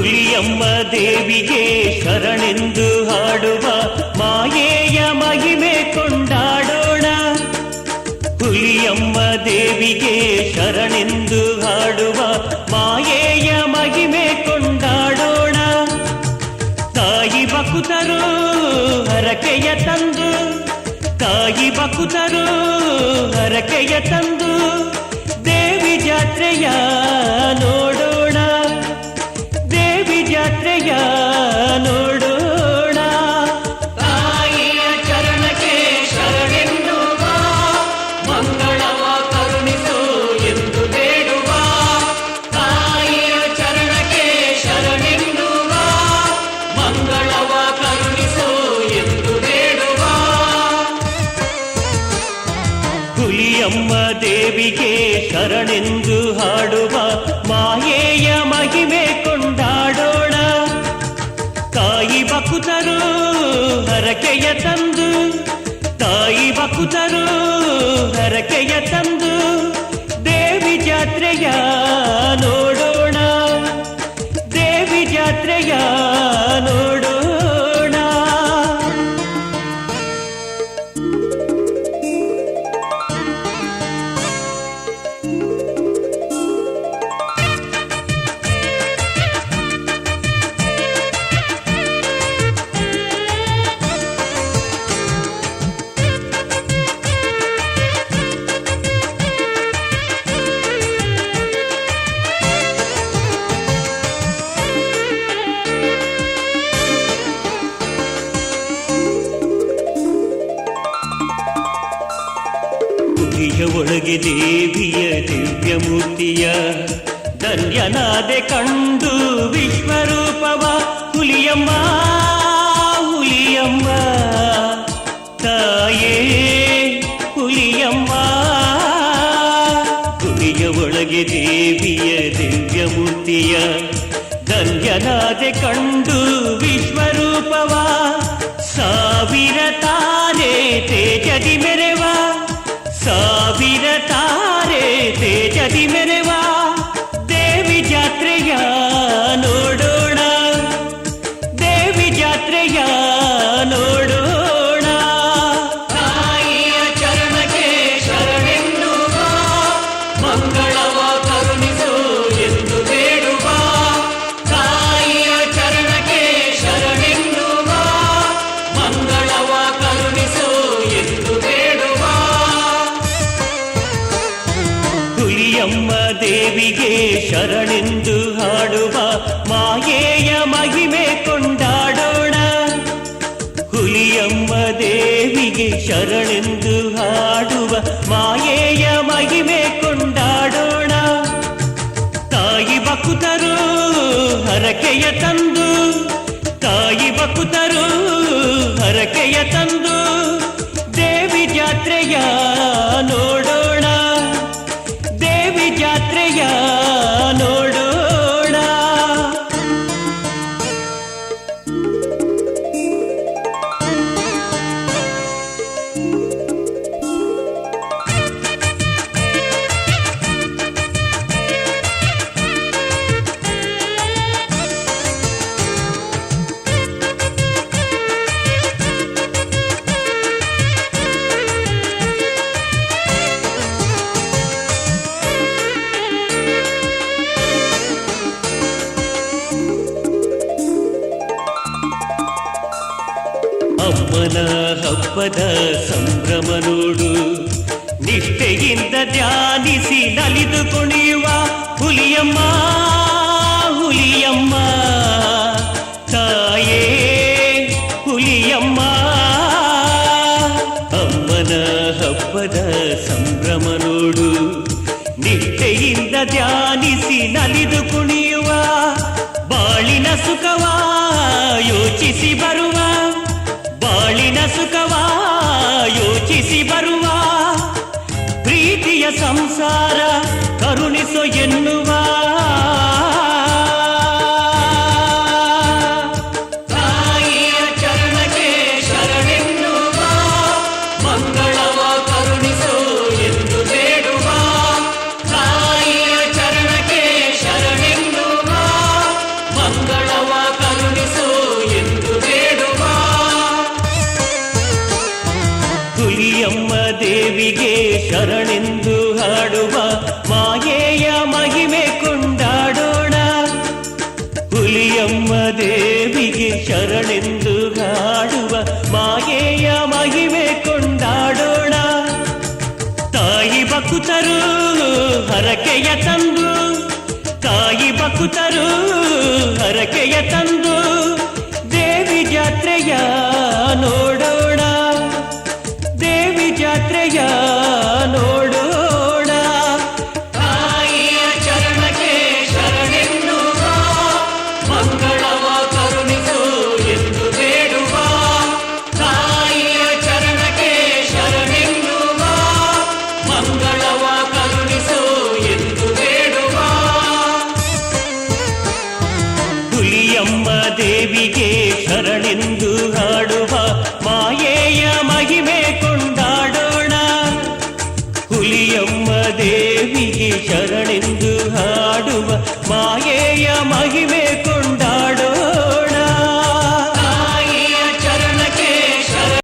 ಹುಲಿಯಮ್ಮ ದೇವಿಗೆ ಶರಣೆಂದು ಹಾಡುವ ಮಾಯೆಯ ಮಹಿಮೆ ಕೊಂಡಾಡೋಣ. ಹುಲಿಯಮ್ಮ ದೇವಿಗೆ ಶರಣೆಂದು ಹಾಡುವ ಮಾಯೆಯ ಮಹಿಮೆ ಕೊಂಡಾಡೋಣ. ತಾಯಿ ಬಕುತರು ಹರಕೆಯ ತಂದು, ತಾಯಿ ಬಕುತರು ಹರಕೆಯ ತಂದು ದೇವಿ ಜಾತ್ರೆಯ ನೋಡೋಣ, ದೇವಿ ಜಾತ್ರೆಯ ನೋಡೋಣ. ತಾಯಿಯ ಚರಣಕ್ಕೆ ಶರಣೆನ್ನುವ, ಮಂಗಳವ ಕರುಣಿಸು ಎಂದು ಬೇಡುವ. ತಾಯಿಯ ಚರಣಕ್ಕೆ ಶರಣೆನ್ನುವ, ಮಂಗಳವ ಕರುಣಿಸು ಎಂದು ಬೇಡುವ. ಹುಲಿಯಮ್ಮ ದೇವಿಗೆ ಶರಣೆಂದು ಹಾಡುವ ಮಾಯೆಯ ಮಹಿಮೆ ಕೊಂಡಾಡೋಣ. ತಾಯಿ ಬಕುತರು ಹರಕೆಯ ತಂದು, ತಾಯಿ ಬಕುತರು ಹರಕೆಯ ತಂದು ದೇವಿ ಜಾತ್ರೆಯ ನೋಡೋಣ, ದೇವಿ ಜಾತ್ರೆಯ ನೋಡೋಣ. ಹುಲಿಯ ಒಳಗೆ ದೇವಿಯ ದಿವ್ಯ ಮೂರ್ತಿಯ ಧನ್ಯನಾದೆ ಕಂಡು ವಿಶ್ವರೂಪವ. ಹುಲಿಯಮ್ಮ ಹುಲಿಯಮ್ಮ ತಾಯೇ ಹುಲಿಯಮ್ಮ. ಹುಲಿಯ ಒಳಗೆ ದೇವಿಯ ದಿವ್ಯ ಮೂರ್ತಿಯ ಧನ್ಯನಾದೆ ಕಂಡು ವಿಶ್ವರೂಪವ. ಸಾವಿರ ತಾರೆ ತೇಜದಿ ಮೆರೆವ, ಸಾವಿರ ತಾರೆ ತೇಜದಿ ಮೆರೆವ ದೇವಿ ಜಾತ್ರೆಯ ನೋಡೋಣ, ದೇವಿ ಜಾತ್ರೆಯ ನೋಡೋಣ. ತಾಯಿಯ ಚರಣಕ್ಕೆ ಶರಣೆನ್ನುವ, ಮಂಗಳವ ಕರುಣಿಸು ಎಂದು ಬೇಡುವ. ತಾಯಿಯ ಚರಣಕ್ಕೆ ಶರಣೆನ್ನುವ, ಮಂಗಳವ ಕರುಣಿಸು ಎಂದು ಬೇಡುವ. ಹುಲಿಯಮ್ಮ ದೇವಿಗೆ ಶರಣೆಂದು ಹಾಡುವ ಮಾಯೆಯ ಮಹಿಮೆ ಕೊಂಡಾಡೋಣ. ಹುಲಿಯಮ್ಮ ದೇವಿಗೆ ಶರಣೆಂದು ಹಾಡುವ ಮಾಯೆಯ ಮಹಿಮೆ ಕೊಂಡಾಡೋಣ. ತಾಯಿ ಬಕುತರು ಹರಕೆಯ ತಂದು, ತಾಯಿ ಬಕುತರು ಹರಕೆಯ ತಂದು ದೇವಿ ಜಾತ್ರೆಯ ನೋಡೋಣ, ದೇವಿ ಜಾತ್ರೆಯ ನೋಡೋಣ. ಅಮ್ಮನ ಹಬ್ಬದ ಸಂಭ್ರಮ ನೋಡು, ನಿಷ್ಠೆಯಿಂದ ಧ್ಯಾನಿಸಿ ನಲಿದು ಕುಣಿಯುವ. ಹುಲಿಯಮ್ಮ ಹುಲಿಯಮ್ಮ ತಾಯೇ ಹುಲಿಯಮ್ಮ. ಅಮ್ಮನ ಹಬ್ಬದ ಸಂಭ್ರಮ ನೋಡು, ನಿಷ್ಠೆಯಿಂದ ಧ್ಯಾನಿಸಿ ನಲಿದು ಕುಣಿಯುವ. ಬಾಳಿನ ಸುಖವ ಯೋಚಿಸಿ ಬರುವ, ಬಾಳಿನ ಸುಖವ ಯೋಚಿಸಿ ಬರುವ. ಪ್ರೀತಿಯ ಸಂಸಾರ ಕರುಣಿಸು ಎನ್ನುವ. ತಾಯಿಯ ಚರಣಕ್ಕೆ ಶರಣೆನ್ನುವ, ಮಂಗಳವ ಕರುಣಿಸು ಎಂದು ಬೇಡುವ. ತಾಯಿಯ ಚರಣಕ್ಕೆ ಶರಣೆನ್ನುವ, ಮಂಗಳ ಹುಲಿಯಮ್ಮ ದೇವಿಗೆ ಶರಣೆಂದು ಹಾಡುವ ಮಾಯೆಯ ಮಹಿಮೆ ಕೊಂಡಾಡೋಣ. ತಾಯಿ ಬಕುತರು ಹರಕೆಯ ತಂದು, ತಾಯಿ ಬಕುತರು ಹರಕೆಯ ತಂದು